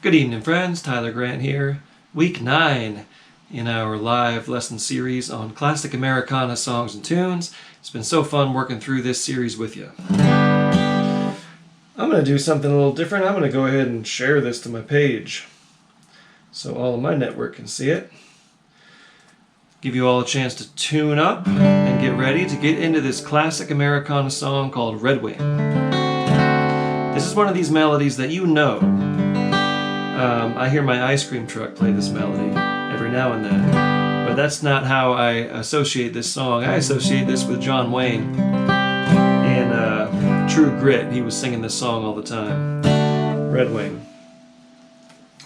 Good evening, friends. Tyler Grant here. Week 9 in our live lesson series on classic Americana songs and tunes. It's been so fun working through this series with you. I'm going to do something a little different. I'm going to go ahead and share this to my page so all of my network can see it. Give you all a chance to tune up and get ready to get into this classic Americana song called Redwing. This is one of these melodies that you know. I hear my ice cream truck play this melody every now and then, but that's not how I associate this song. I associate this with John Wayne in True Grit. He was singing this song all the time, Redwing.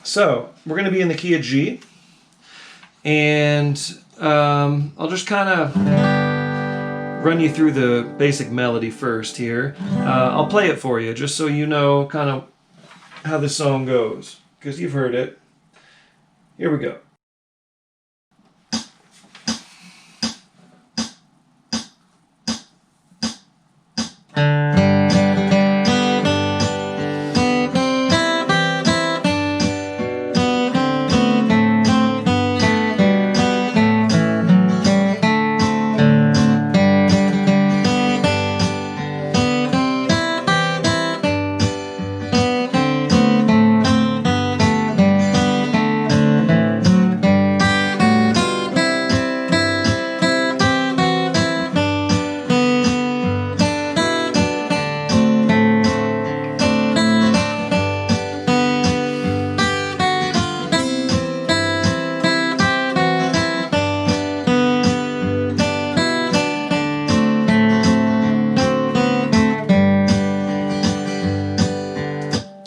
So we're going to be in the key of G, and I'll just kind of run you through the basic melody first here. I'll play it for you just so you know kind of how this song goes, because you've heard it. Here we go.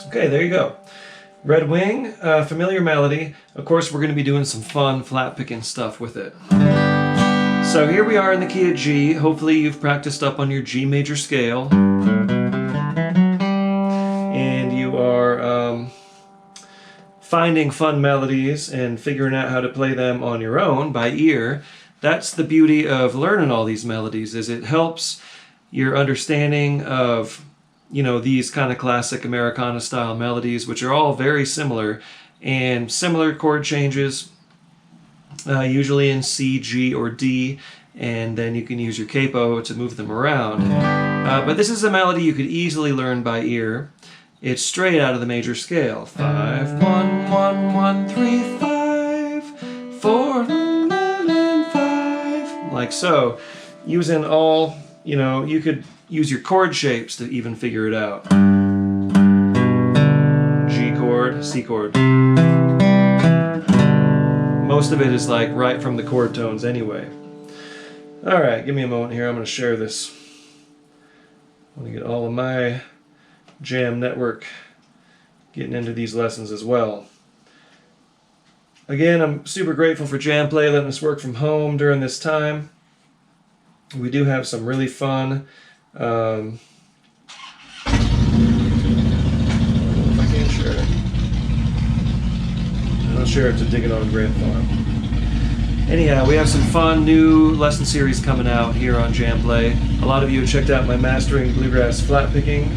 Okay, there you go. Redwing, familiar melody. Of course, we're going to be doing some fun flat picking stuff with it. So here we are in the key of G. Hopefully you've practiced up on your G major scale. And you are finding fun melodies and figuring out how to play them on your own by ear. That's the beauty of learning all these melodies, is it helps your understanding of these kind of classic Americana style melodies, which are all very similar and similar chord changes, usually in C, G, or D, and then you can use your capo to move them around. But this is a melody you could easily learn by ear. It's straight out of the major scale. 5, 1, 1, 1, 3, 5, 4, 1, 5, like so. Using all, you could use your chord shapes to even figure it out. G chord, C chord. Most of it is like right from the chord tones anyway. Alright, give me a moment here. I'm going to share this. I want to get all of my jam network getting into these lessons as well. Again, I'm super grateful for Jam Play letting us work from home during this time. We do have some really fun I don't know if I can share it. I'm not sure if to dig it on Grant Farm. Anyhow, we have some fun new lesson series coming out here on Jam Play. A lot of you have checked out my Mastering Bluegrass Flat Picking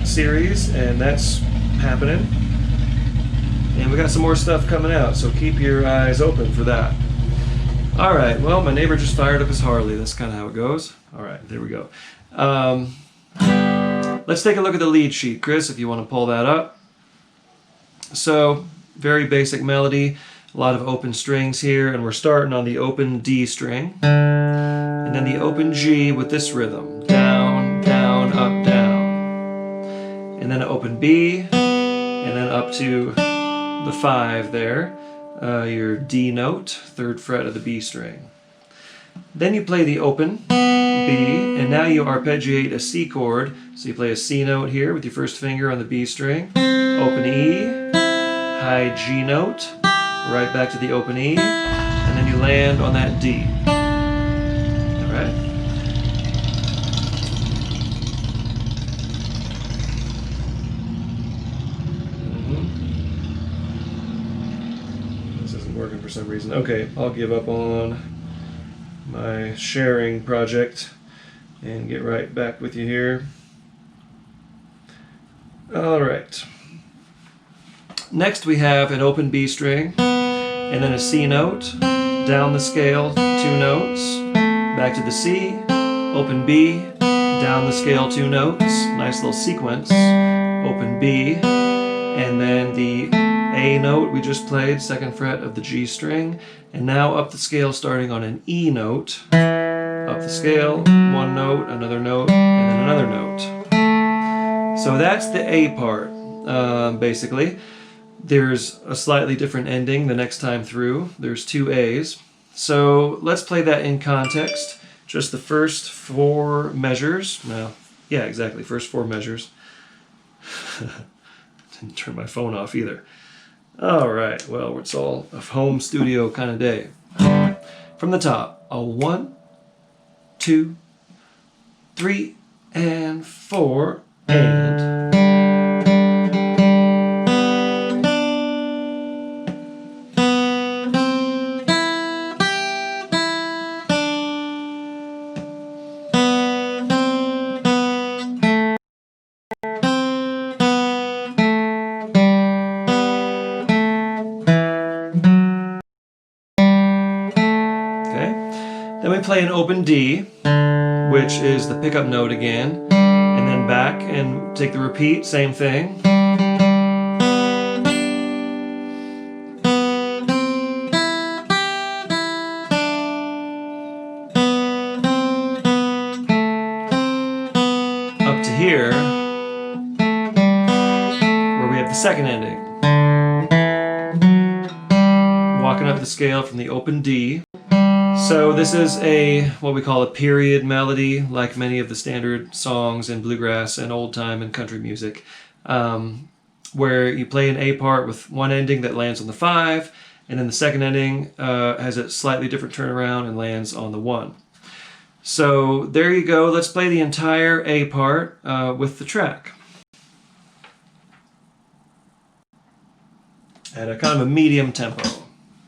series, and that's happening. And we got some more stuff coming out, so keep your eyes open for that. Alright, well, my neighbor just fired up his Harley. That's kind of how it goes. Alright, there we go. Let's take a look at the lead sheet, Chris, if you want to pull that up. So, very basic melody, a lot of open strings here, and we're starting on the open D string, and then the open G with this rhythm, down, down, up, down, and then an open B, and then up to the 5 there. Your D note, 3rd fret of the B string. Then you play the open B, and now you arpeggiate a C chord. So you play a C note here with your first finger on the B string, open E, high G note, right back to the open E, and then you land on that D. Alright? Working for some reason. Okay, I'll give up on my sharing project and get right back with you here. All right. Next we have an open B string, and then a C note, down the scale 2 notes, back to the C, open B, down the scale 2 notes, nice little sequence, open B, and then the A note we just played, 2nd fret of the G string, and now up the scale starting on an E note, up the scale, 1 note, another note, and then another note. So that's the A part, basically. There's a slightly different ending the next time through. There's 2 A's. So let's play that in context. Just the first 4 measures. Well, yeah, exactly, first 4 measures. Didn't turn my phone off either. All right, well, it's all a home studio kind of day. From the top, a 1, 2, 3, and 4, and... Then we play an open D, which is the pickup note again, and then back and take the repeat, same thing. Up to here, where we have the second ending. Walking up the scale from the open D. So this is what we call a period melody, like many of the standard songs in bluegrass and old time and country music, where you play an A part with one ending that lands on the 5, and then the second ending has a slightly different turnaround and lands on the 1. So there you go. Let's play the entire A part with the track. At a kind of a medium tempo.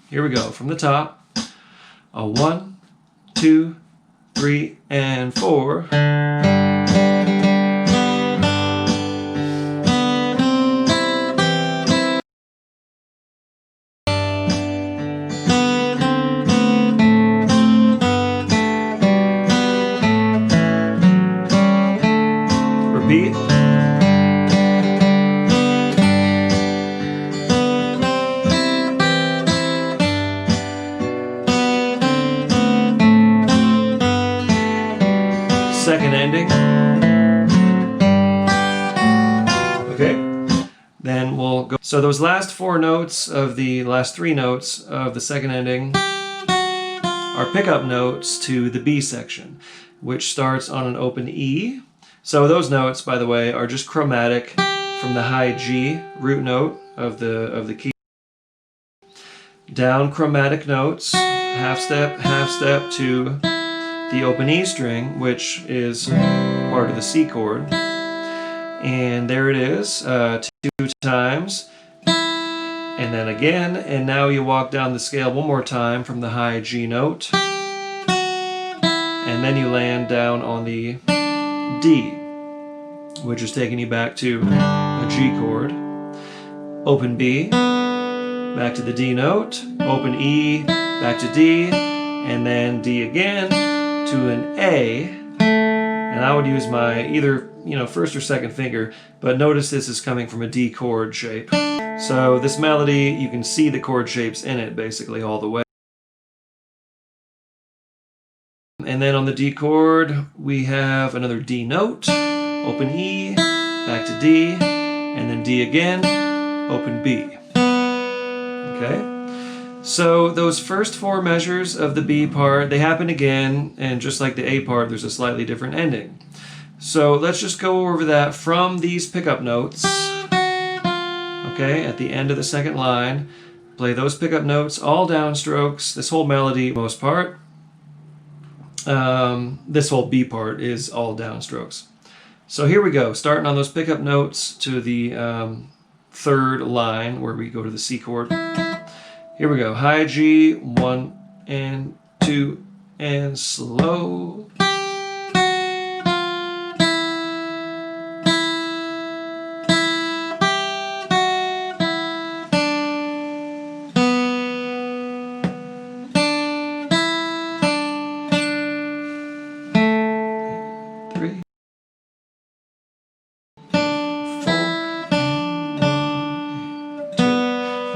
Here we go, from the top. A 1, 2, 3, and 4. Repeat. Second ending. Okay, then we'll go. So those last 4 notes of the last 3 notes of the second ending are pickup notes to the B section, which starts on an open E. So those notes, by the way, are just chromatic from the high G root note of the key. Down chromatic notes, half step to the open E string, which is part of the C chord. And there it is, 2 times. And then again, and now you walk down the scale one more time from the high G note. And then you land down on the D, which is taking you back to a G chord. Open B, back to the D note, open E, back to D, and then D again, to an A, and I would use my either first or second finger, but notice this is coming from a D chord shape. So this melody, you can see the chord shapes in it basically all the way. And then on the D chord, we have another D note, open E, back to D, and then D again, open B. Okay? So those first 4 measures of the B part, they happen again, and just like the A part, there's a slightly different ending. So let's just go over that from these pickup notes. Okay, at the end of the second line, play those pickup notes, all downstrokes, this whole melody, most part. This whole B part is all downstrokes. So here we go, starting on those pickup notes to the 3rd line where we go to the C chord. Here we go, high G, 1 and 2, and slow.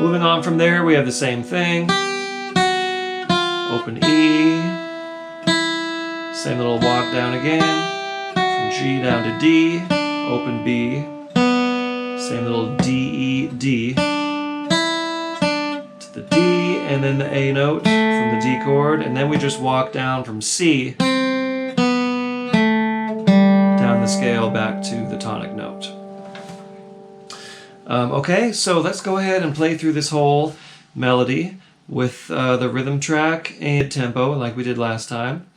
Moving on from there, we have the same thing. Open E. Same little walk down again. From G down to D. Open B. Same little D, E, D. To the D, and then the A note from the D chord. And then we just walk down from C down the scale back to the tonic note. Okay, so let's go ahead and play through this whole melody with the rhythm track and tempo like we did last time.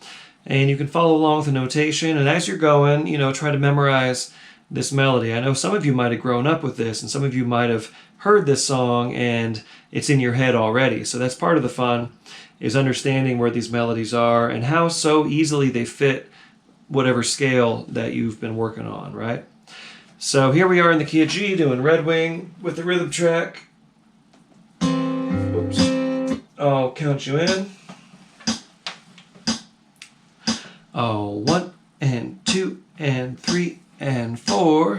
And you can follow along with the notation, and as you're going, you know, try to memorize this melody. I know some of you might have grown up with this, and some of you might have heard this song and it's in your head already. So that's part of the fun, is understanding where these melodies are and how so easily they fit whatever scale that you've been working on, right? So here we are in the key of G doing redwing with the rhythm track. Oops. I'll count you in. 1 and 2 and 3 and 4.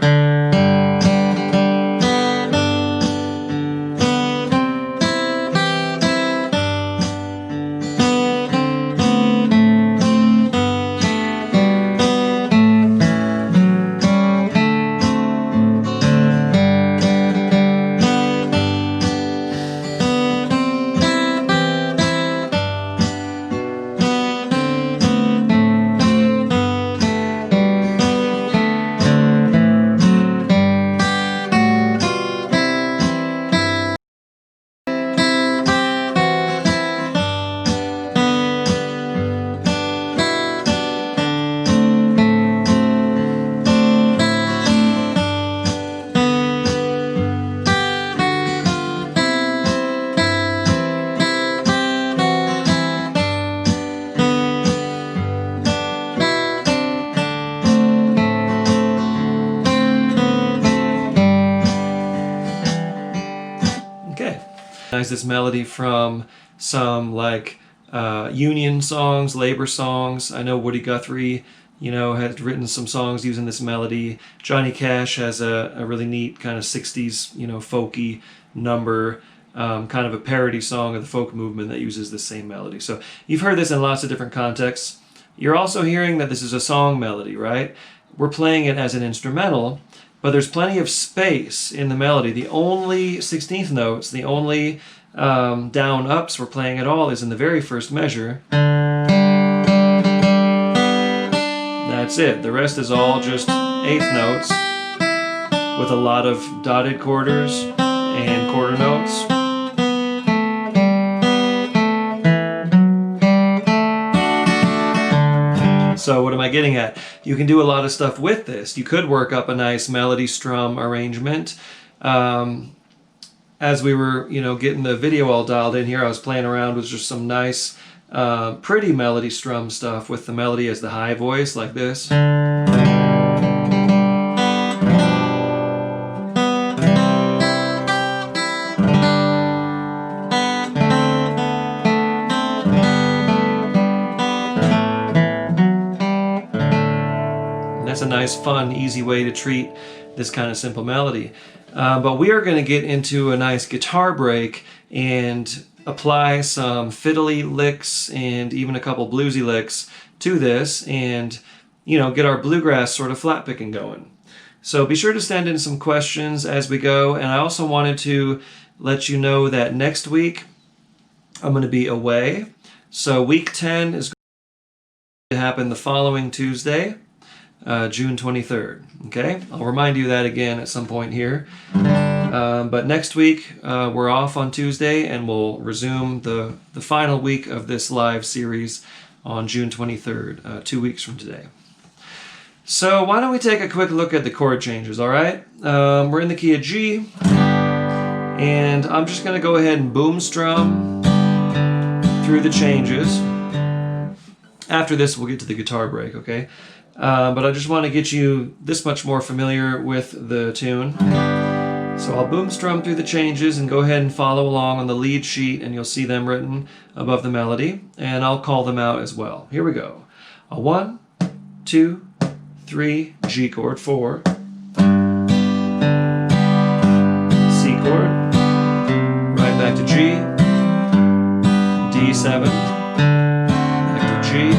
This melody from some like union songs, labor songs. I know Woody Guthrie, you know, has written some songs using this melody. Johnny Cash has a really neat kind of 60s, you know, folky number, kind of a parody song of the folk movement that uses the same melody. So you've heard this in lots of different contexts. You're also hearing that this is a song melody, right? We're playing it as an instrumental, but there's plenty of space in the melody. The only 16th notes, the only down ups we're playing at all is in the very first measure. That's it. The rest is all just eighth notes with a lot of dotted quarters and quarter notes. So what am I getting at? You can do a lot of stuff with this. You could work up a nice melody strum arrangement. As we were, you know, getting the video all dialed in here, I was playing around with just some nice, pretty melody strum stuff with the melody as the high voice, like this. That's a nice, fun, easy way to treat this kind of simple melody. But we are going to get into a nice guitar break and apply some fiddly licks and even a couple bluesy licks to this, and, you know, get our bluegrass sort of flat picking going. So be sure to send in some questions as we go. And I also wanted to let you know that next week I'm going to be away. So week 10 is going to happen the following Tuesday, June 23rd. Okay, I'll remind you of that again at some point here. But next week we're off on Tuesday, and we'll resume the final week of this live series on June 23rd, 2 weeks from today. So why don't we take a quick look at the chord changes, all right? We're in the key of G, and I'm just going to go ahead and boom strum through the changes. After this, we'll get to the guitar break, okay? But I just want to get you this much more familiar with the tune. So I'll boom strum through the changes and go ahead and follow along on the lead sheet, and you'll see them written above the melody, and I'll call them out as well. Here we go. A 1, 2, 3, G chord, 4, C chord, A7, back to G,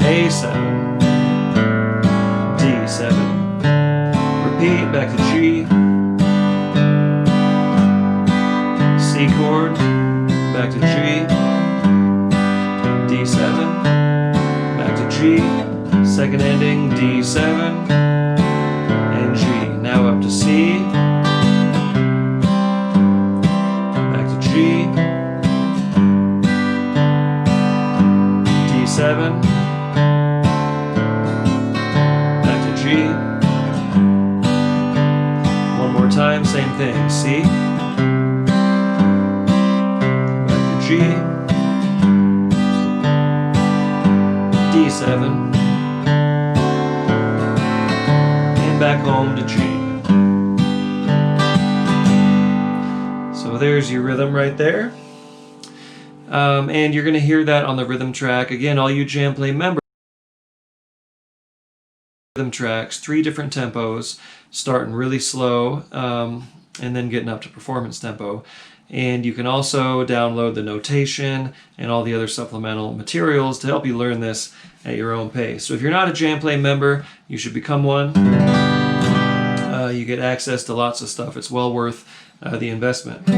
A7, D7, repeat, back to G, C chord, back to G, D7, back to G, second ending, D7, and G. Now up to C, back to G, D7, back to G. One more time, same thing, C, back to G, D7, and back home to G. So there's your rhythm right there. And you're going to hear that on the rhythm track. Again, all you jam play members, rhythm tracks, 3 different tempos, starting really slow and then getting up to performance tempo. And you can also download the notation and all the other supplemental materials to help you learn this at your own pace. So if you're not a Jam Play member, you should become one. You get access to lots of stuff. It's well worth the investment.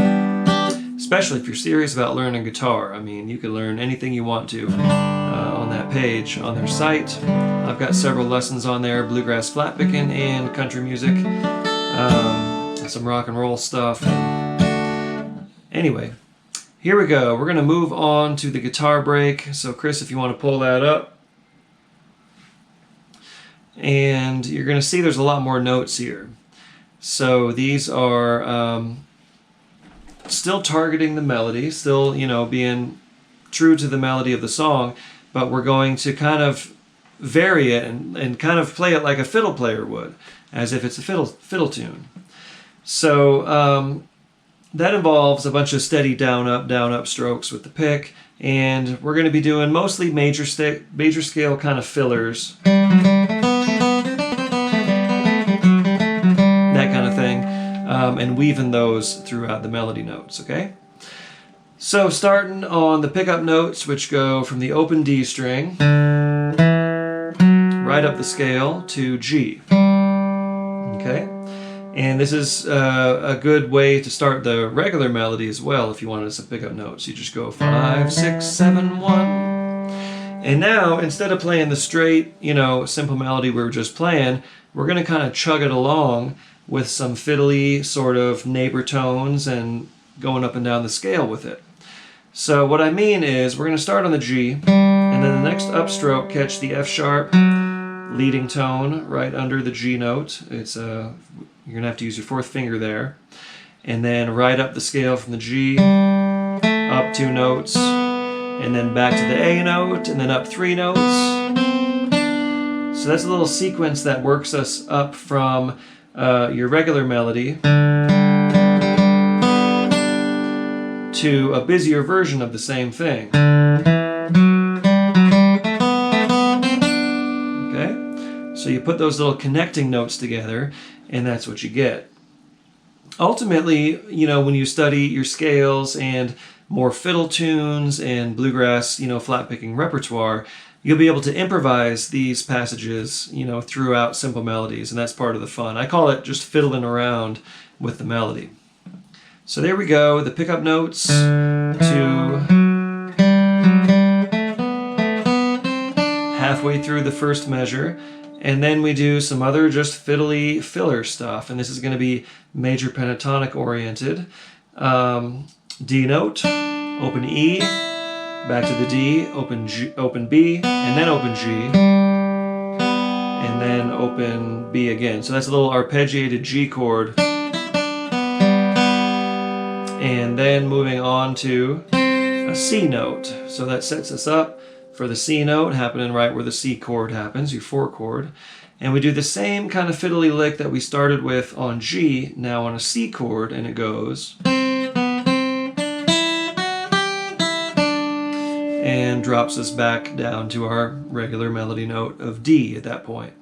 Especially if you're serious about learning guitar. I mean, you can learn anything you want to on that page on their site. I've got several lessons on there, bluegrass flat picking and country music, some rock and roll stuff. Anyway, here we go. We're going to move on to the guitar break. So Chris, if you want to pull that up. And you're going to see there's a lot more notes here. So these are still targeting the melody, still, you know, being true to the melody of the song, but we're going to kind of vary it and kind of play it like a fiddle player would, as if it's a fiddle tune. So that involves a bunch of steady down up strokes with the pick, and we're going to be doing mostly major scale kind of fillers, that kind of thing, and weaving those throughout the melody notes, okay? So starting on the pickup notes, which go from the open D string right up the scale to G, okay? And this is a good way to start the regular melody as well if you wanted some pickup notes. You just go 5, 6, 7, 1. And now, instead of playing the straight, you know, simple melody we were just playing, we're going to kind of chug it along with some fiddly sort of neighbor tones and going up and down the scale with it. So what I mean is we're going to start on the G, and then the next upstroke, catch the F sharp leading tone right under the G note. It's you're going to have to use your 4th finger there. And then right up the scale from the G, up 2 notes, and then back to the A note, and then up 3 notes. So that's a little sequence that works us up from your regular melody to a busier version of the same thing. Okay? So you put those little connecting notes together, and that's what you get. Ultimately, you know, when you study your scales and more fiddle tunes and bluegrass, you know, flat picking repertoire, you'll be able to improvise these passages, you know, throughout simple melodies, and that's part of the fun. I call it just fiddling around with the melody. So there we go, the pickup notes to halfway through the first measure, and then we do some other just fiddly filler stuff, and this is going to be major pentatonic oriented. D note, open E, back to the D, open G, open B, and then open G, and then open B again. So that's a little arpeggiated G chord. And then moving on to a C note. So that sets us up for the C note happening right where the C chord happens, your 4 chord. And we do the same kind of fiddly lick that we started with on G, now on a C chord, and it goes. And drops us back down to our regular melody note of D at that point.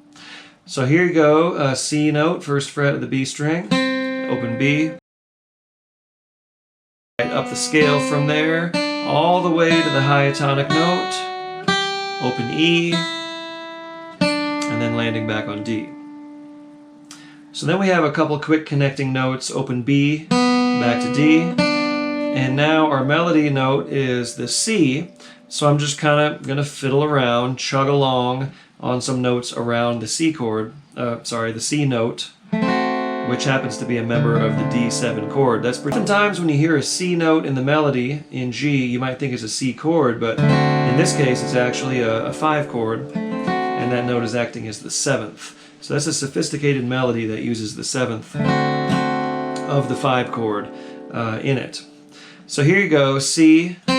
So here you go, C note, 1st fret of the B string, open B, right up the scale from there, all the way to the high tonic note, open E, and then landing back on D. So then we have a couple quick connecting notes, open B, back to D, and now our melody note is the C, so I'm just kind of going to fiddle around, chug along on some notes around the C chord, the C note, which happens to be a member of the D7 chord. That's sometimes when you hear a C note in the melody in G, you might think it's a C chord, but in this case it's actually a 5 chord, and that note is acting as the 7th. So that's a sophisticated melody that uses the 7th of the 5 chord in it. So here you go, C. So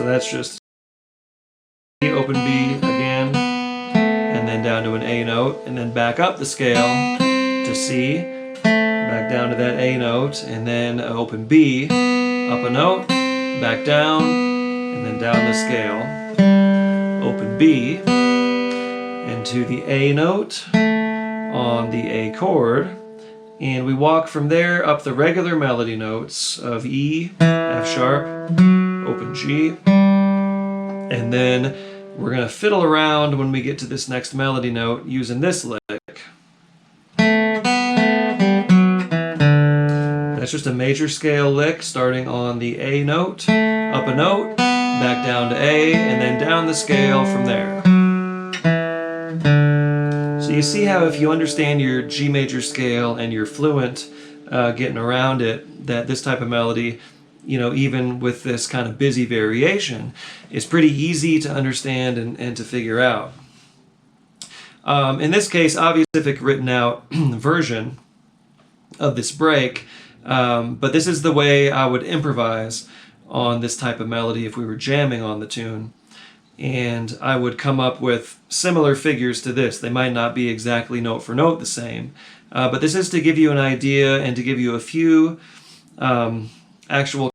that's just C, open B again, and then down to an A note, and then back up the scale to C, back down to that A note, and then open B, up a note, back down, and then down the scale, open B, and to the A note on the A chord, and we walk from there up the regular melody notes of E, F sharp, open G, and then we're going to fiddle around when we get to this next melody note using this lick. That's just a major scale lick starting on the A note, up a note, back down to A, and then down the scale from there. So you see how if you understand your G major scale and you're fluent getting around it, that this type of melody, you know, even with this kind of busy variation, is pretty easy to understand and to figure out. In this case, obviously, specific written out version of this break, but this is the way I would improvise on this type of melody if we were jamming on the tune. And I would come up with similar figures to this. They might not be exactly note for note the same, but this is to give you an idea and to give you a few actual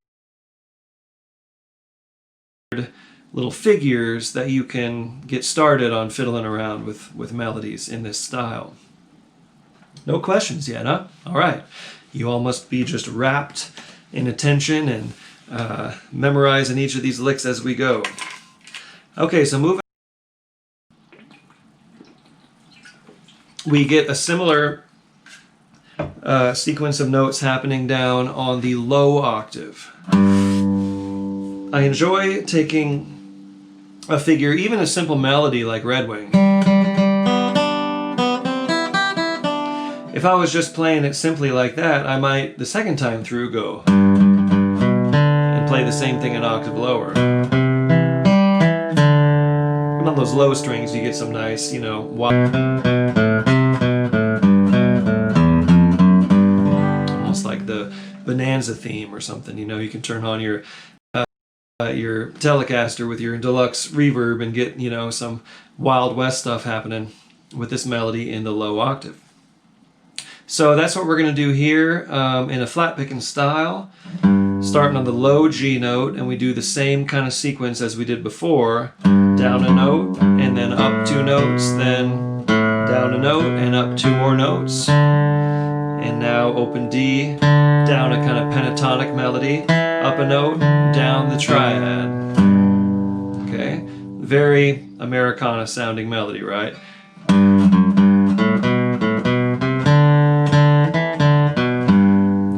little figures that you can get started on fiddling around with melodies in this style. No questions yet, huh? All right. You all must be just wrapped in attention and memorizing each of these licks as we go. Okay, so moving. We get a similar sequence of notes happening down on the low octave. I enjoy taking a figure, even a simple melody like Redwing. If I was just playing it simply like that, I might, the second time through, go and play the same thing an octave lower. And on those low strings, you get some nice, you know, almost like the Bonanza theme or something. You know, you can turn on your Telecaster with your deluxe reverb and get, you know, some Wild West stuff happening with this melody in the low octave. So that's what we're going to do here in a flat picking style, starting on the low G note, and we do the same kind of sequence as we did before. Down a note, and then up 2 notes, then down a note, and up 2 more notes. And now open D, down a kind of pentatonic melody, up a note, down the triad. Okay, very Americana sounding melody, right?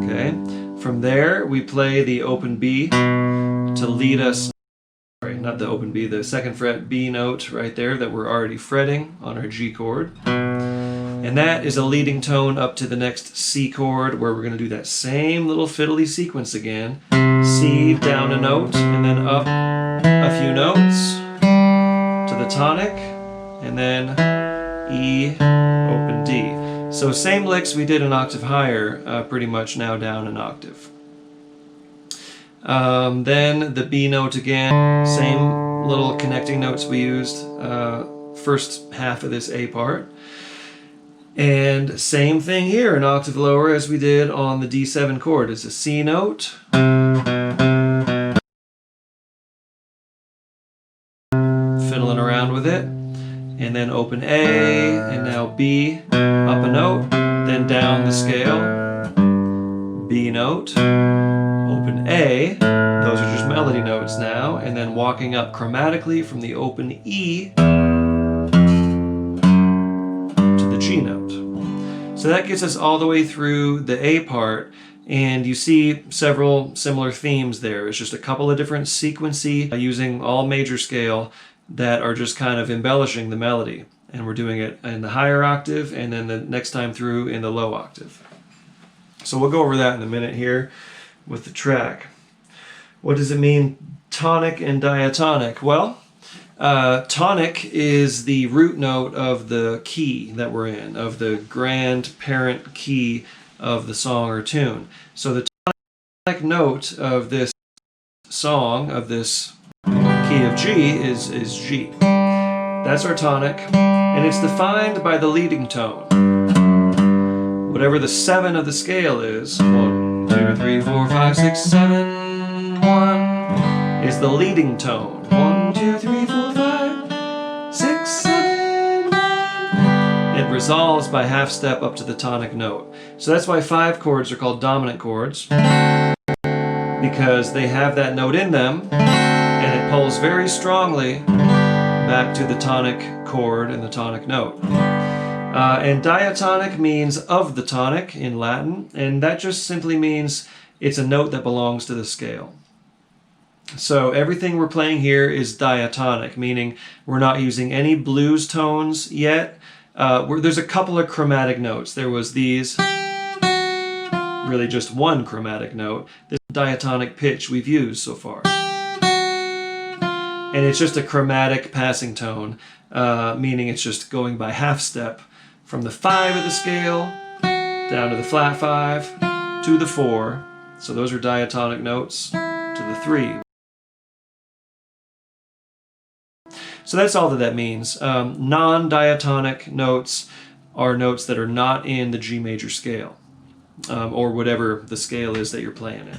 Okay, from there we play the open B to lead us, sorry, not the open B, the 2nd fret B note right there that we're already fretting on our G chord. And that is a leading tone up to the next C chord, where we're going to do that same little fiddly sequence again. C, down a note, and then up a few notes to the tonic, and then E, open D. So same licks we did an octave higher, pretty much now down an octave. Then the B note again, same little connecting notes we used first half of this A part. And same thing here, an octave lower as we did on the D7 chord. It's a C note, fiddling around with it, and then open A, and now B, up a note, then down the scale, B note, open A, those are just melody notes now, and then walking up chromatically from the open E to the G note. So that gets us all the way through the A part, and you see several similar themes there. It's just a couple of different sequency using all major scale that are just kind of embellishing the melody. And we're doing it in the higher octave, and then the next time through in the low octave. So we'll go over that in a minute here with the track. What does it mean, tonic and diatonic? Well, tonic is the root note of the key that we're in, of the grand parent key of the song or tune. So the tonic note of this song, of this key of G, is G. That's our tonic, and it's defined by the leading tone. Whatever the 7 of the scale is, 1, 2, 3, 4, 5, 6, 7, 1, is the leading tone. 1, 2, 3, 4, 5, 6, 7, 1. It resolves by half step up to the tonic note. So that's why 5 chords are called dominant chords, because they have that note in them, and it pulls very strongly back to the tonic chord and the tonic note. And diatonic means of the tonic in Latin, and that just simply means it's a note that belongs to the scale. So everything we're playing here is diatonic, meaning we're not using any blues tones yet. There's a couple of chromatic notes. There was these, really just one chromatic note, this diatonic pitch we've used so far. And it's just a chromatic passing tone, meaning it's just going by half step from the 5 of the scale down to the flat 5 to the 4. So those are diatonic notes to the 3. So that's all that means. Non-diatonic notes are notes that are not in the G major scale, or whatever the scale is that you're playing in.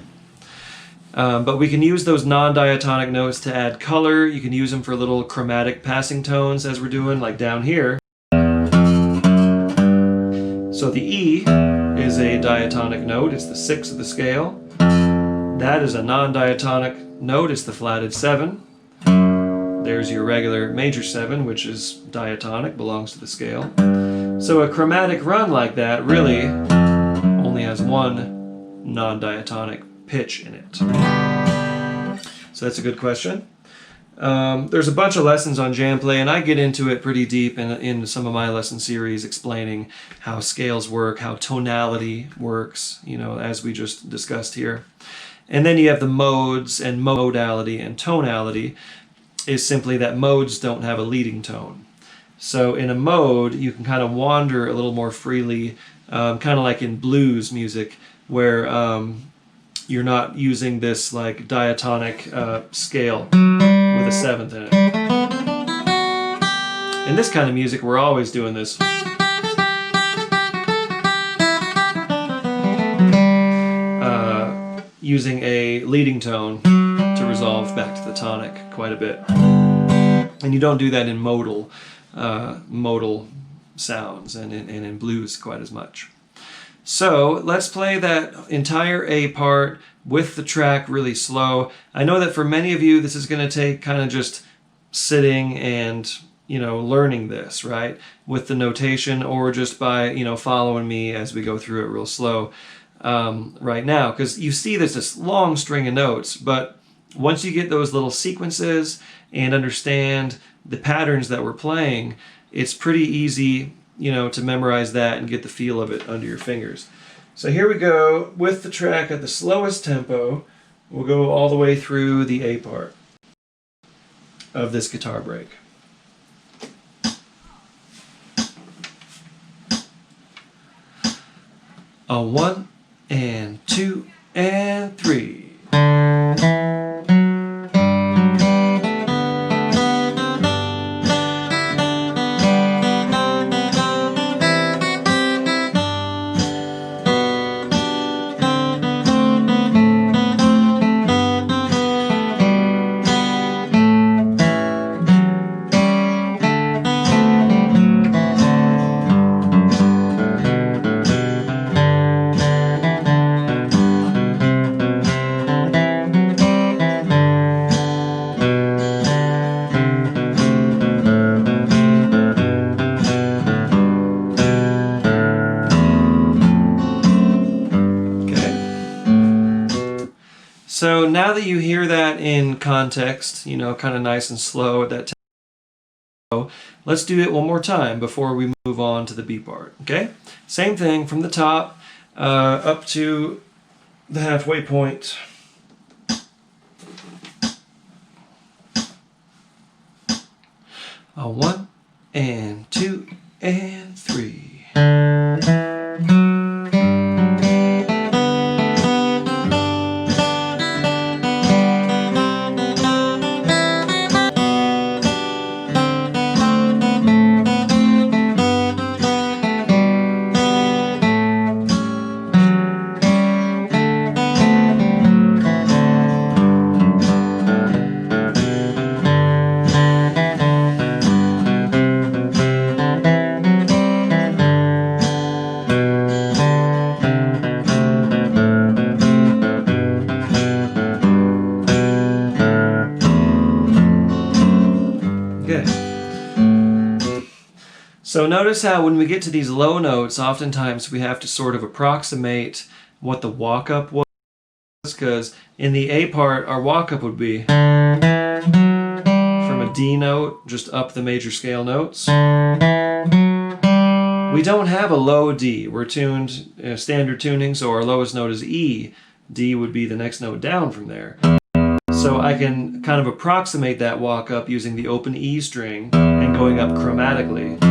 But we can use those non-diatonic notes to add color. You can use them for little chromatic passing tones, as we're doing, like down here. So the E is a diatonic note. It's the 6 of the scale. That is a non-diatonic note. It's the flatted 7. There's your regular major 7, which is diatonic, belongs to the scale. So a chromatic run like that really only has one non-diatonic pitch in it. So that's a good question. There's a bunch of lessons on jam play, and I get into it pretty deep in some of my lesson series, explaining how scales work, how tonality works, as we just discussed here. And then you have the modes, and modality and tonality is simply that modes don't have a leading tone. So in a mode, you can kind of wander a little more freely, kind of like in blues music, where you're not using this like diatonic scale with a 7th in it. In this kind of music, we're always doing this. Using a leading tone to resolve back to the tonic quite a bit. And you don't do that in modal sounds and in blues quite as much. So let's play that entire A part with the track really slow. I know that for many of you this is going to take kind of just sitting and learning this, right, with the notation, or just by following me as we go through it real slow right now, because you see there's this long string of notes, but once you get those little sequences and understand the patterns that we're playing, it's pretty easy to memorize that and get the feel of it under your fingers. So here we go with the track at the slowest tempo. We'll go all the way through the A part of this guitar break. A 1 and 2 and 3. So now that you hear that in context, you know, kind of nice and slow at that tempo, let's do it one more time before we move on to the B part, okay? Same thing from the top up to the halfway point. A 1 and 2 and 3. So notice how when we get to these low notes, oftentimes we have to sort of approximate what the walk-up was, because in the A part, our walk-up would be from a D note, just up the major scale notes. We don't have a low D. We're tuned standard tuning, so our lowest note is E. D would be the next note down from there. So I can kind of approximate that walk-up using the open E string and going up chromatically.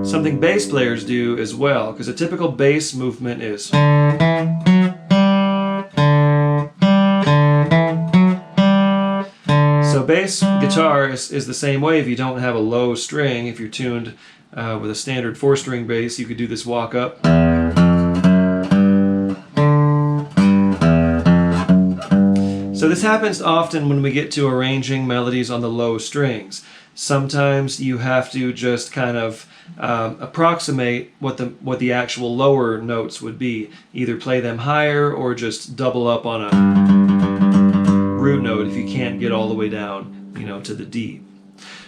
Something bass players do as well, because a typical bass movement is. So bass guitar is the same way. If you don't have a low string, if you're tuned with a standard 4-string bass, you could do this walk up. So this happens often when we get to arranging melodies on the low strings. Sometimes you have to just kind of approximate what the actual lower notes would be. Either play them higher or just double up on a root note if you can't get all the way down, you know, to the D.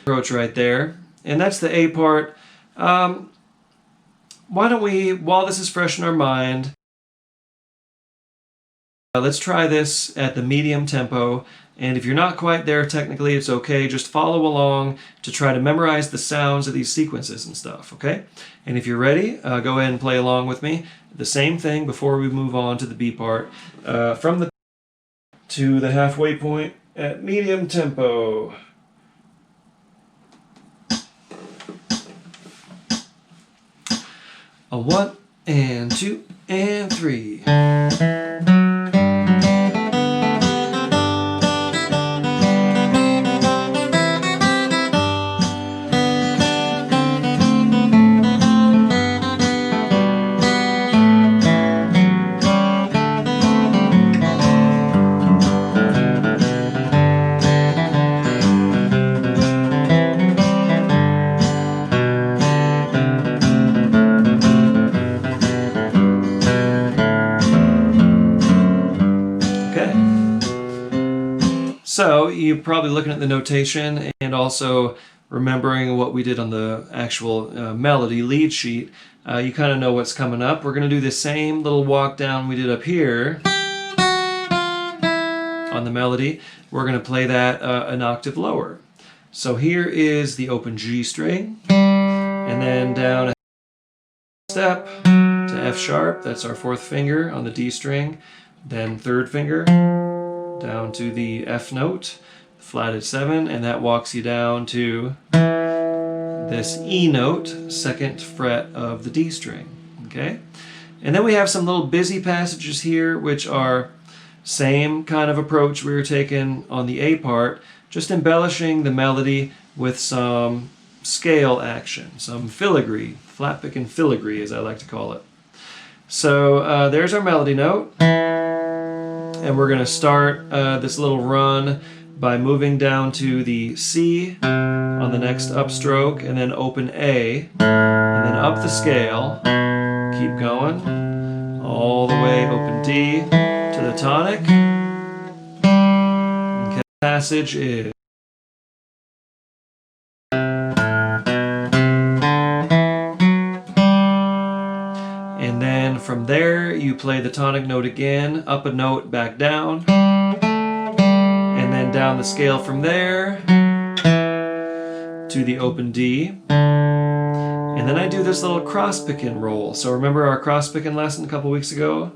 Approach right there, and that's the A part. Why don't we, while this is fresh in our mind, let's try this at the medium tempo. And if you're not quite there technically, it's okay. Just follow along to try to memorize the sounds of these sequences and stuff, okay? And if you're ready, go ahead and play along with me. The same thing before we move on to the B part. From the to the halfway point at medium tempo. A 1 and 2 and 3. So you're probably looking at the notation and also remembering what we did on the actual melody lead sheet. You kind of know what's coming up. We're going to do the same little walk down we did up here on the melody. We're going to play that an octave lower. So here is the open G string, and then down a step to F sharp. That's our 4th finger on the D string. Then 3rd finger down to the F note, flatted 7, and that walks you down to this E note, 2nd fret of the D string, okay? And then we have some little busy passages here, which are same kind of approach we were taking on the A part, just embellishing the melody with some scale action, some filigree, flat pick and filigree as I like to call it. So there's our melody note. And we're going to start this little run by moving down to the C on the next upstroke, and then open A, and then up the scale, keep going, all the way open D to the tonic. Okay. Passage is and then then from there you play the tonic note again, up a note, back down, and then down the scale from there to the open D. And then I do this little cross picking roll. So remember our cross picking lesson a couple weeks ago?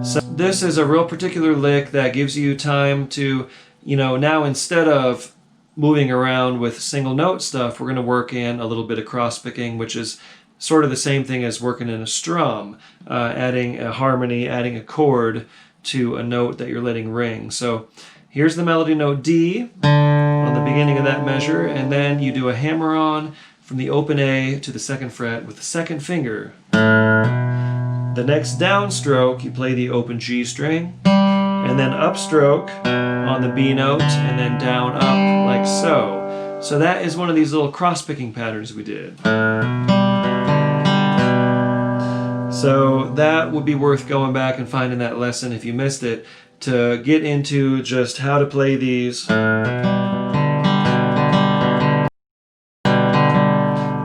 So this is a real particular lick that gives you time to, now instead of moving around with single note stuff, we're going to work in a little bit of cross picking, which is sort of the same thing as working in a strum, adding a harmony, adding a chord to a note that you're letting ring. So here's the melody note D on the beginning of that measure, and then you do a hammer-on from the open A to the second fret with the second finger. The next downstroke, you play the open G string, and then upstroke on the B note, and then down up like so. So that is one of these little cross-picking patterns we did. So that would be worth going back and finding that lesson if you missed it, to get into just how to play these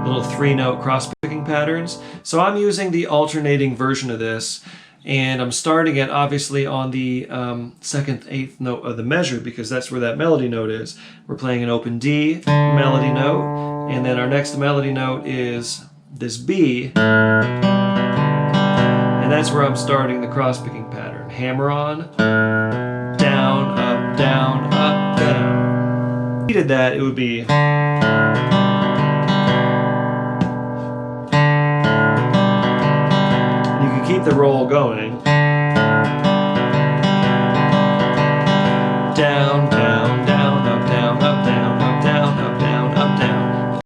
little three-note cross-picking patterns. So I'm using the alternating version of this, and I'm starting it obviously on the 2nd, 8th note of the measure, because that's where that melody note is. We're playing an open D melody note, and then our next melody note is this B, and that's where I'm starting the cross-picking pattern. Hammer on, down, up, down, up, down. If you did that, it would be. You can keep the roll going. Down, down, down, up, down, up, down, up, down, up, down, up, down.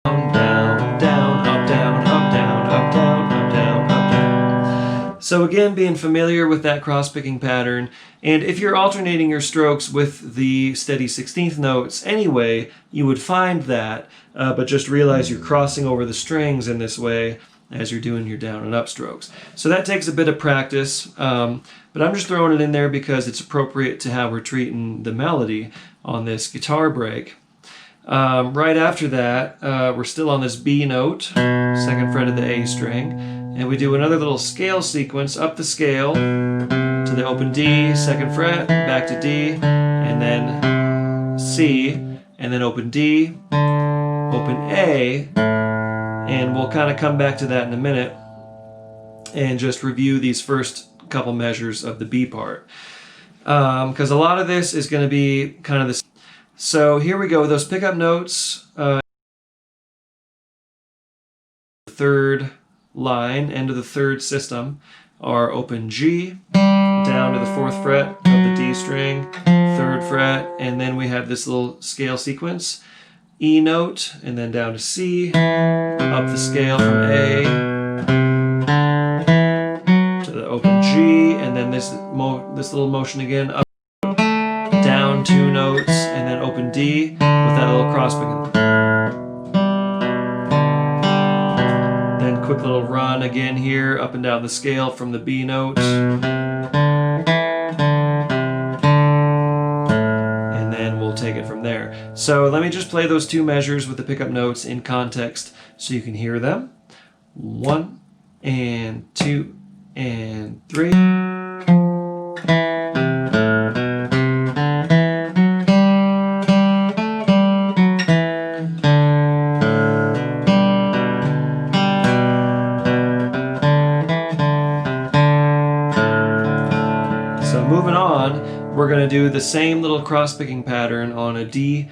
Down, down, down, up, down, up, down, up, down, up, down, up, down. So again, being familiar with that cross-picking pattern, and if you're alternating your strokes with the steady 16th notes anyway, you would find that, but just realize you're crossing over the strings in this way as you're doing your down and up strokes. So that takes a bit of practice, but I'm just throwing it in there because it's appropriate to how we're treating the melody on this guitar break. Right after that, we're still on this B note, 2nd fret of the A string, and we do another little scale sequence up the scale to the open D, 2nd fret, back to D, and then C, and then open D, open A, and we'll kind of come back to that in a minute and just review these first couple measures of the B part. Because a lot of this is going to be kind of this. So here we go. Those pickup notes, third line, end of the third system, are open G, down to the 4th fret of the D string, 3rd fret, and then we have this little scale sequence. E note, and then down to C, up the scale from A to the open G, and then this little motion again, up, down 2 notes, and then open D with that little cross picking. Then quick little run again here, up and down the scale from the B note. Take it from there. So let me just play those 2 measures with the pickup notes in context so you can hear them. 1 and 2 and 3. So moving on, we're going to do the same little cross-picking pattern on a D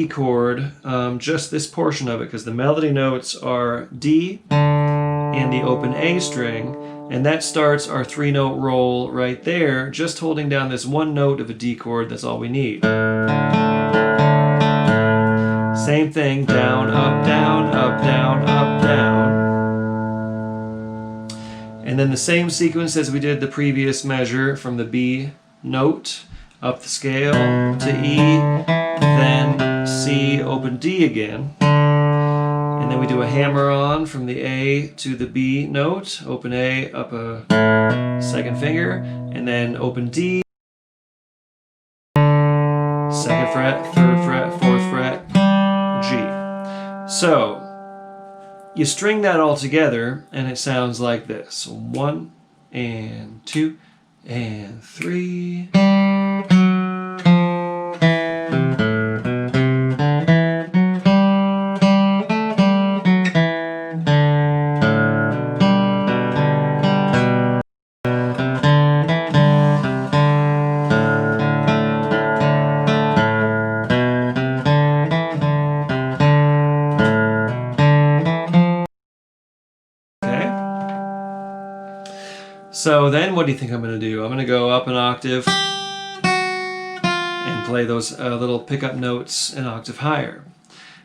chord, just this portion of it, because the melody notes are D and the open A string, and that starts our 3-note roll right there, just holding down this 1 note of a D chord. That's all we need. Same thing, down, up, down, up, down, up, down. And then the same sequence as we did the previous measure from the B note, up the scale to E, then C, open D again. And then we do a hammer on from the A to the B note, open A, up a 2nd finger, and then open D, 2nd fret, 3rd fret, 4th fret, G. So you string that all together and it sounds like this. 1 and 2 and 3. So then what do you think I'm going to do? I'm going to go up an octave and play those little pickup notes an octave higher.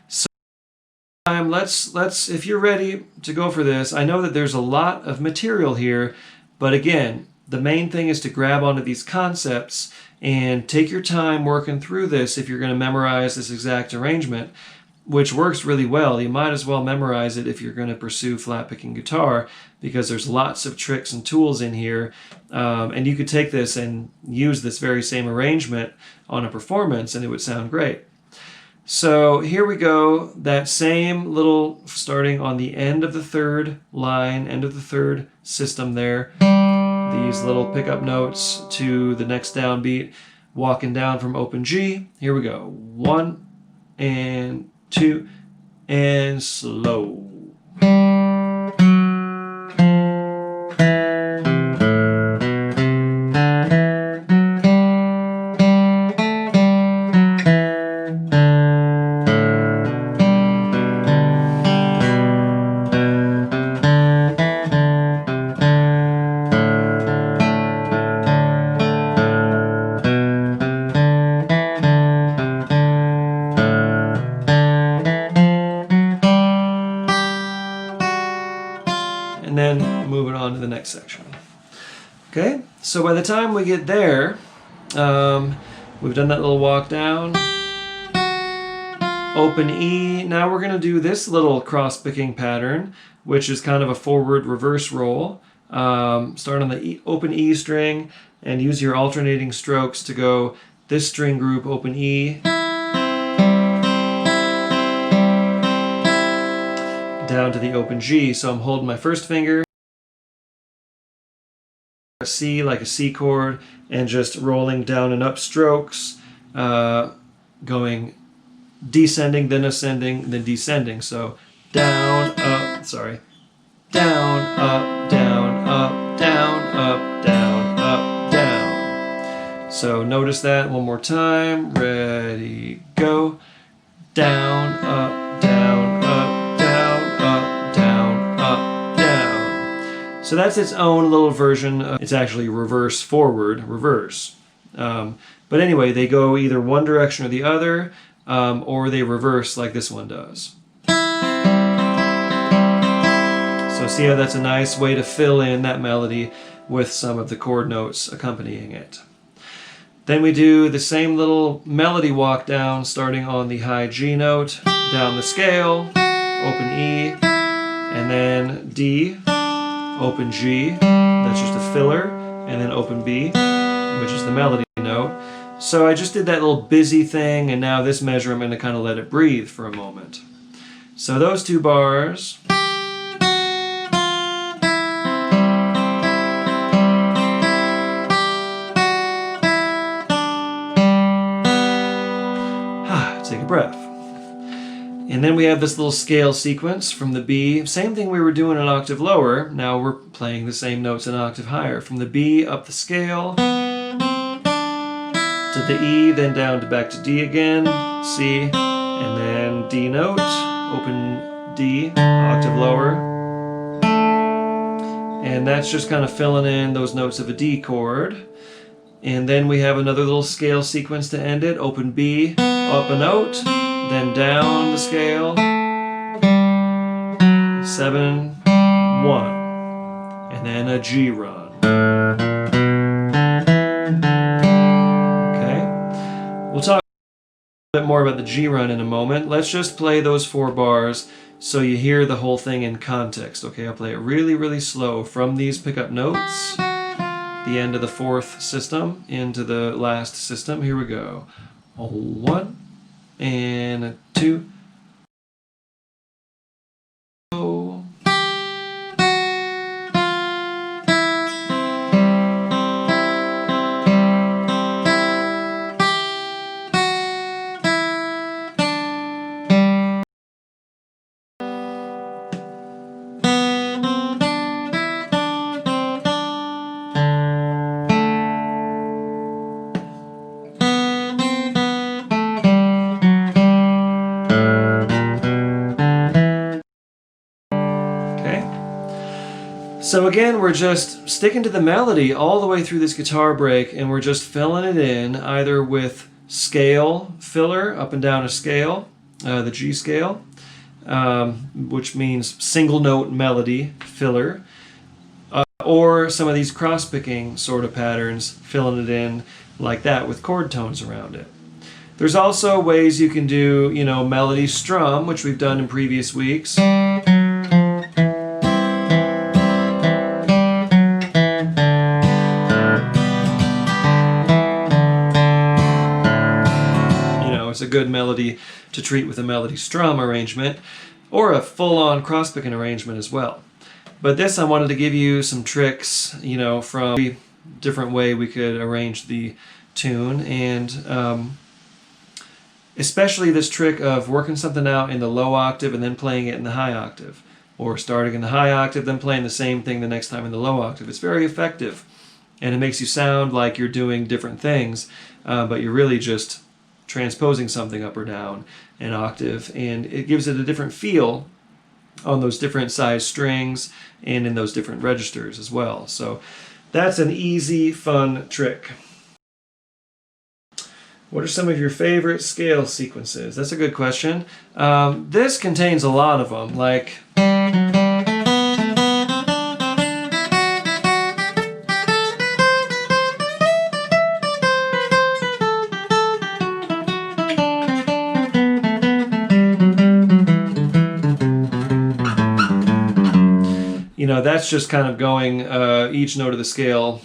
So let's if you're ready to go for this, I know that there's a lot of material here, but again, the main thing is to grab onto these concepts and take your time working through this if you're going to memorize this exact arrangement, which works really well. You might as well memorize it if you're going to pursue flat picking guitar, because there's lots of tricks and tools in here, and you could take this and use this very same arrangement on a performance and it would sound great. So here we go, that same little, starting on the end of the third line, end of the third system there, these little pickup notes to the next downbeat, walking down from open G. Here we go, 1 and 2 and slow. And then moving on to the next section. Okay, so by the time we get there, we've done that little walk down, open E. Now we're going to do this little cross-picking pattern, which is kind of a forward reverse roll. Start on the open E string and use your alternating strokes to go this string group, open E, down to the open G. So I'm holding my first finger, a C like a C chord, and just rolling down and up strokes, going descending, then ascending, then descending. So down, up, sorry, down, up, down, up, down, up, down, up, down. So notice that one more time. Ready, go. Down, up, down, up, down, up, down, up, down. So that's its own little version. It's actually reverse, forward, reverse. But anyway, they go either one direction or the other, or they reverse like this one does. So see how that's a nice way to fill in that melody with some of the chord notes accompanying it. Then we do the same little melody walk down, starting on the high G note, down the scale, open E, and then D, open G, that's just a filler, and then open B, which is the melody note. So I just did that little busy thing, and now this measure I'm going to kind of let it breathe for a moment. So those two bars. Take a breath. And then we have this little scale sequence from the B. Same thing we were doing an octave lower. Now we're playing the same notes an octave higher. From the B up the scale to the E, then down to back to D again, C, and then D note, open D, octave lower. And that's just kind of filling in those notes of a D chord. And then we have another little scale sequence to end it, open B, up a note, then down the scale, 7, 1, and then a G run. Okay, we'll talk a bit more about the G run in a moment. Let's just play those 4 bars so you hear the whole thing in context. Okay, I'll play it really, really slow from these pickup notes, the end of the 4th system into the last system. Here we go. 1 and 2 So again, we're just sticking to the melody all the way through this guitar break, and we're just filling it in either with scale filler, up and down a scale, the G scale, which means single note melody filler, or some of these cross-picking sort of patterns, filling it in like that with chord tones around it. There's also ways you can do, melody strum, which we've done in previous weeks. It's a good melody to treat with a melody strum arrangement, or a full-on cross-picking arrangement as well. But this, I wanted to give you some tricks, from a different way we could arrange the tune, and especially this trick of working something out in the low octave and then playing it in the high octave, or starting in the high octave, then playing the same thing the next time in the low octave. It's very effective, and it makes you sound like you're doing different things, but you're really just transposing something up or down an octave, and it gives it a different feel on those different size strings and in those different registers as well. So that's an easy, fun trick. What are some of your favorite scale sequences? That's a good question. This contains a lot of them, like that's just kind of going each note of the scale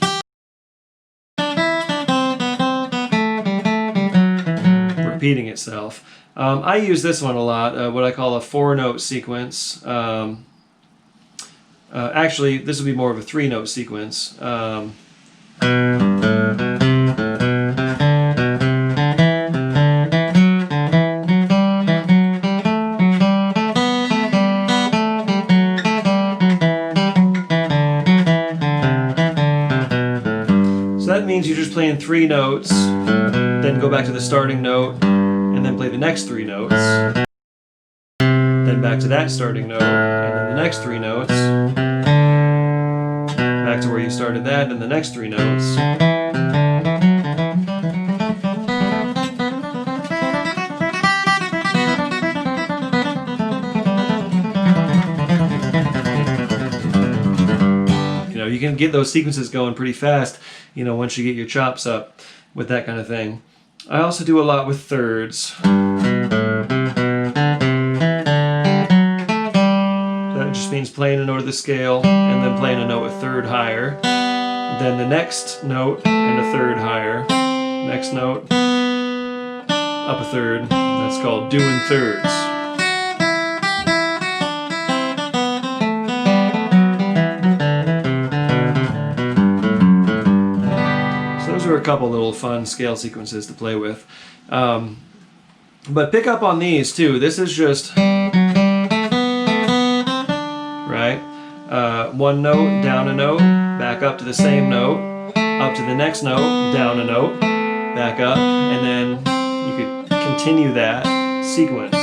repeating itself. I use this one a lot, what I call a 4-note sequence. Actually, this would be more of a 3-note sequence. That means you're just playing 3 notes, then go back to the starting note, and then play the next 3 notes, then back to that starting note, and then the next 3 notes, back to where you started that, and the next 3 notes. You can get those sequences going pretty fast, once you get your chops up with that kind of thing. I also do a lot with thirds. That just means playing a note of the scale and then playing a note a third higher. Then the next note and a third higher. Next note, up a third. That's called doing thirds. Those are a couple little fun scale sequences to play with. But pick up on these too. This is just, right? One note, down a note, back up to the same note, up to the next note, down a note, back up, and then you could continue that sequence.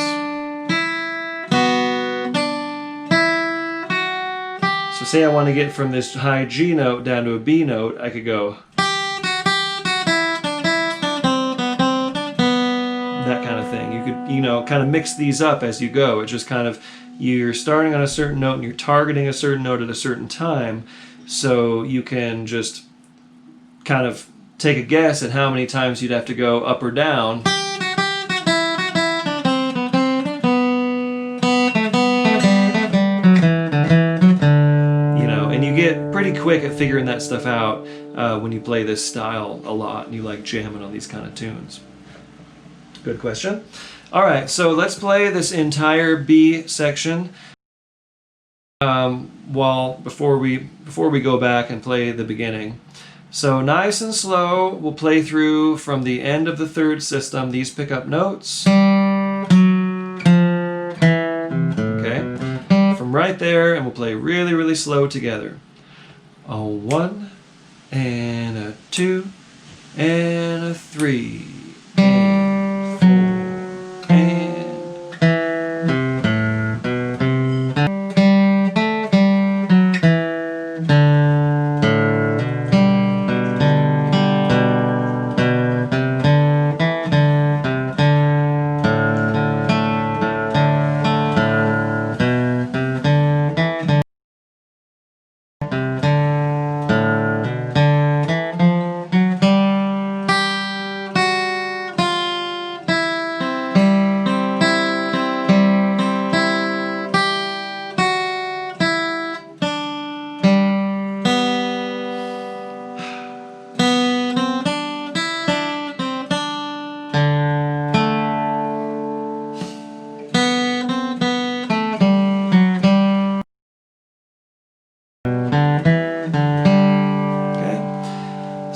So say I want to get from this high G note down to a B note, I could go that kind of thing. You could, kind of mix these up as you go. It's just kind of, you're starting on a certain note and you're targeting a certain note at a certain time, so you can just kind of take a guess at how many times you'd have to go up or down. And you get pretty quick at figuring that stuff out when you play this style a lot and you like jamming on these kind of tunes. Good question. All right, so let's play this entire B section before we go back and play the beginning. So nice and slow, we'll play through from the end of the third system these pickup notes. Okay, from right there, and we'll play really, really slow together. A 1 and a 2 and a 3.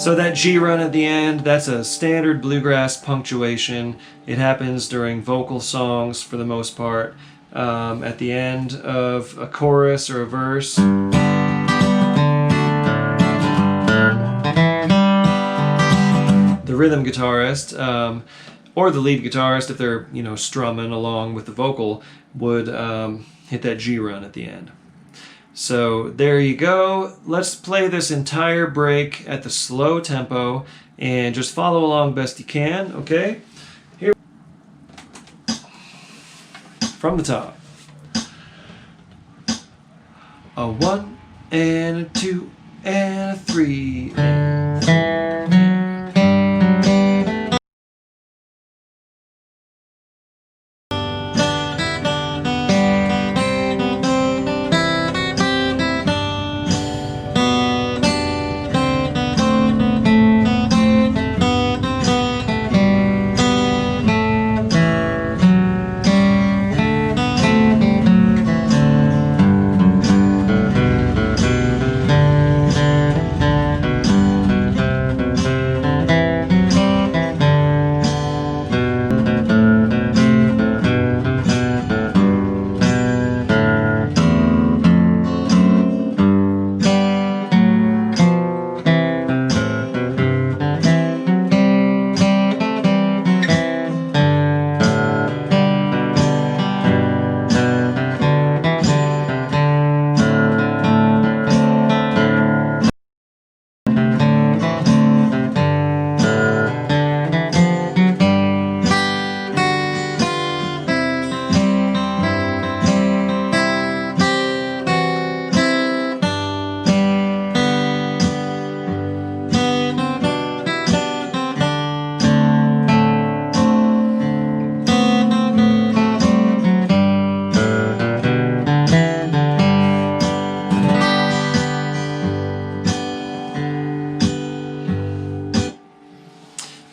So that G run at the end, that's a standard bluegrass punctuation. It happens during vocal songs for the most part. At the end of a chorus or a verse. The rhythm guitarist, or the lead guitarist, if they're strumming along with the vocal, would hit that G run at the end. So there you go. Let's play this entire break at the slow tempo and just follow along best you can, okay? Here, from the top. A 1 and a 2 and a 3 and 4.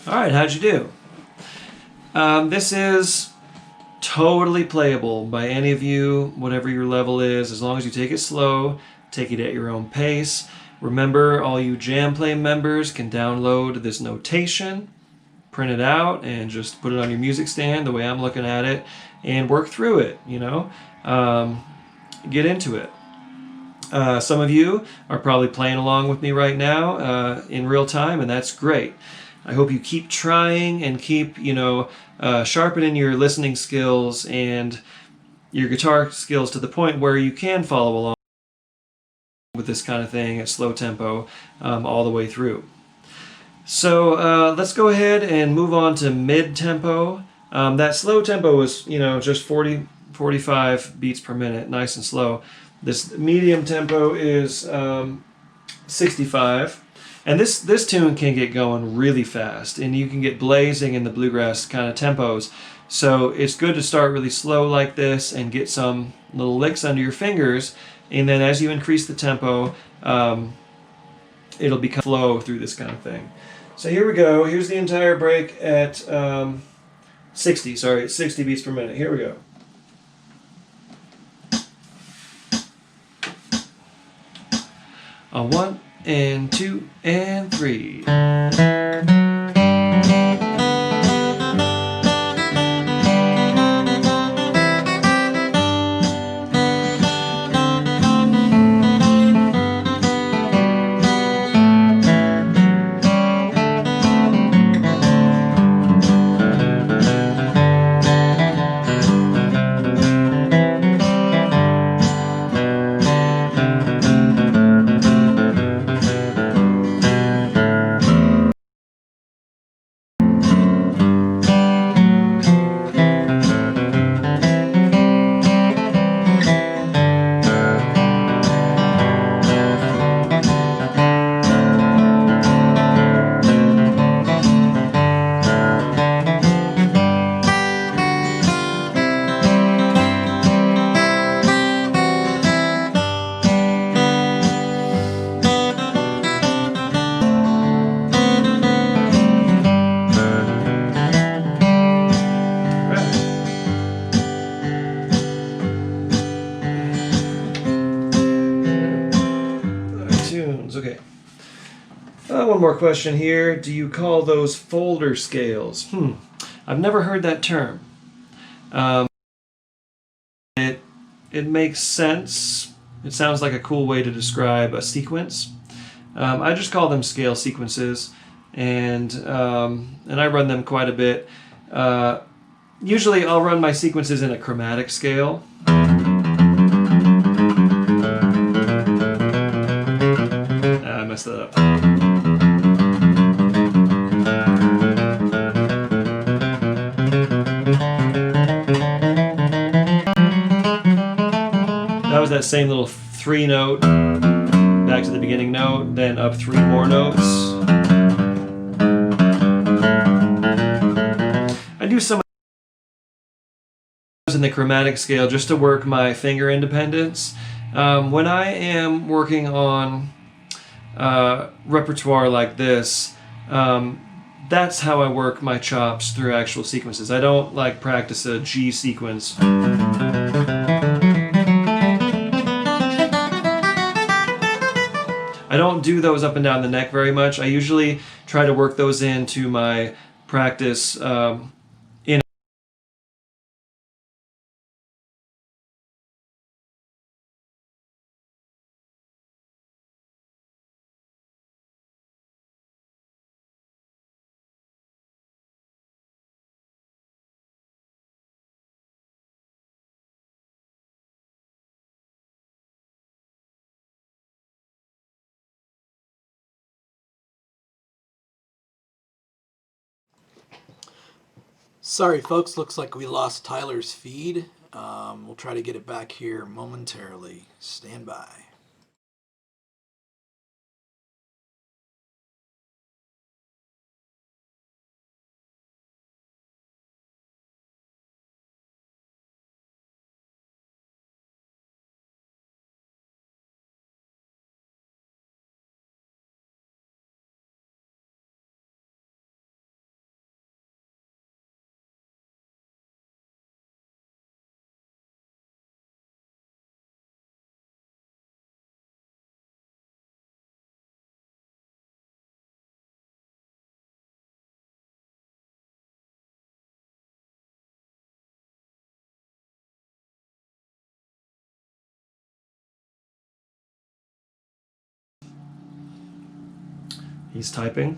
Alright, how'd you do? This is totally playable by any of you, whatever your level is, as long as you take it slow, take it at your own pace. Remember, all you Jam Play members can download this notation, print it out, and just put it on your music stand the way I'm looking at it, and work through it, get into it. Some of you are probably playing along with me right now in real time, and that's great. I hope you keep trying and keep, sharpening your listening skills and your guitar skills to the point where you can follow along with this kind of thing at slow tempo all the way through. So let's go ahead and move on to mid-tempo. That slow tempo is, just 40, 45 beats per minute, nice and slow. This medium tempo is 65. And this tune can get going really fast, and you can get blazing in the bluegrass kind of tempos. So it's good to start really slow like this and get some little licks under your fingers, and then as you increase the tempo, it'll become flow through this kind of thing. So here we go. Here's the entire break at 60 beats per minute. Here we go. A 1 and 2 and 3. one more question here. Do you call those folder scales? I've never heard that term. It makes sense. It sounds like a cool way to describe a sequence. I just call them scale sequences, and I run them quite a bit. Usually I'll run my sequences in a chromatic scale. I messed that up. That was that same little 3-note, back to the beginning note, then up 3 more notes. I do some in the chromatic scale just to work my finger independence. When I am working on repertoire like this, that's how I work my chops through actual sequences. I don't like practice a G sequence. I don't do those up and down the neck very much. I usually try to work those into my practice in Sorry, folks. Looks like we lost Tyler's feed. We'll try to get it back here momentarily. Stand by. He's typing.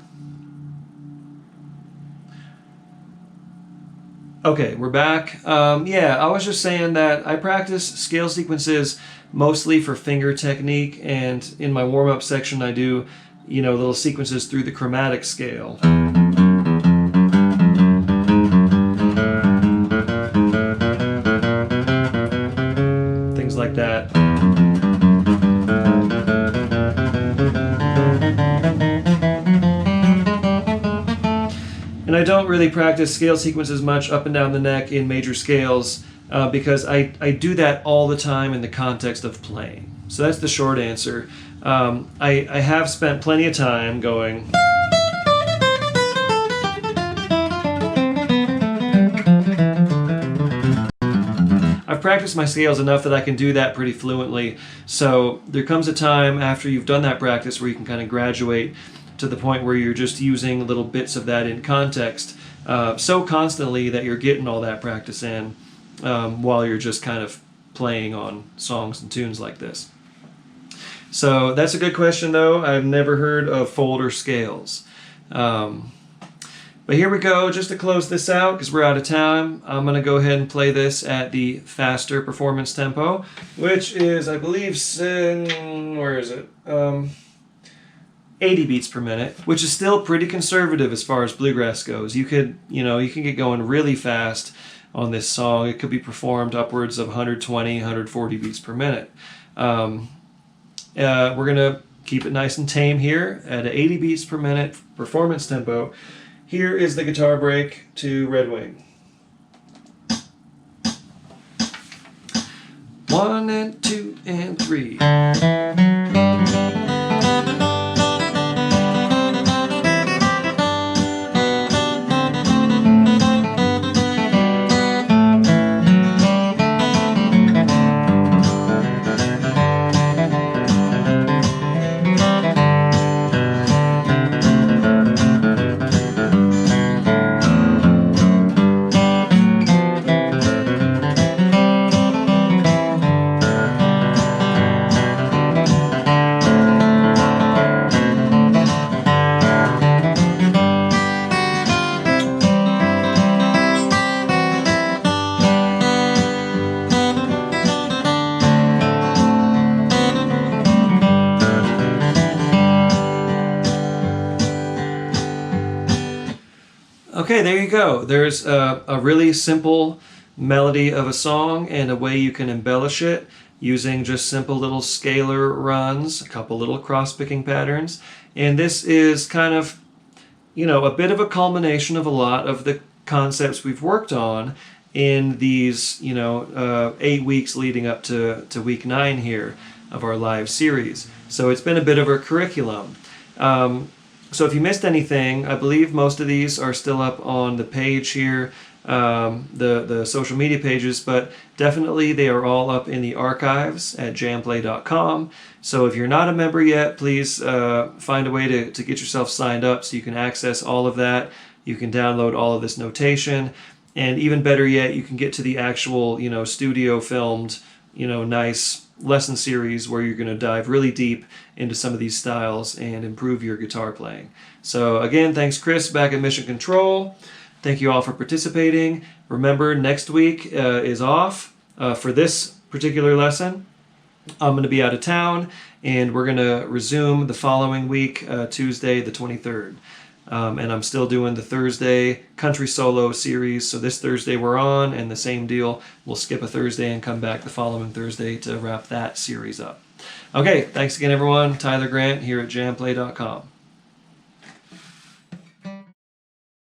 Okay, we're back. Yeah, I was just saying that I practice scale sequences mostly for finger technique, and in my warm-up section I do, little sequences through the chromatic scale. Things like that. And I don't really practice scale sequences much up and down the neck in major scales because I do that all the time in the context of playing. So that's the short answer. I have spent plenty of time going. I've practiced my scales enough that I can do that pretty fluently. So there comes a time after you've done that practice where you can kind of graduate to the point where you're just using little bits of that in context so constantly that you're getting all that practice in while you're just kind of playing on songs and tunes like this. So that's a good question, though. I've never heard of folder scales. But here we go, just to close this out, because we're out of time, I'm going to go ahead and play this at the faster performance tempo, which is, I believe, where is it? 80 beats per minute, which is still pretty conservative as far as bluegrass goes. You can get going really fast on this song. It could be performed upwards of 120, 140 beats per minute. We're going to keep it nice and tame here at 80 beats per minute performance tempo. Here is the guitar break to Redwing. 1 and 2 and 3. Okay, there you go. There's a really simple melody of a song and a way you can embellish it using just simple little scalar runs, a couple little cross-picking patterns. And this is kind of, a bit of a culmination of a lot of the concepts we've worked on in these, 8 weeks leading up to week 9 here of our live series. So it's been a bit of a curriculum. So if you missed anything, I believe most of these are still up on the page here, the social media pages, but definitely they are all up in the archives at jamplay.com. So if you're not a member yet, please find a way to get yourself signed up so you can access all of that. You can download all of this notation, and even better yet, you can get to the actual, studio filmed, nice lesson series where you're going to dive really deep into some of these styles and improve your guitar playing. So again, thanks Chris back at Mission Control. Thank you all for participating. Remember, next week is off for this particular lesson. I'm going to be out of town, and we're going to resume the following week, Tuesday the 23rd. And I'm still doing the Thursday country solo series. So this Thursday we're on, and the same deal. We'll skip a Thursday and come back the following Thursday to wrap that series up. Okay, thanks again, everyone. Tyler Grant here at jamplay.com.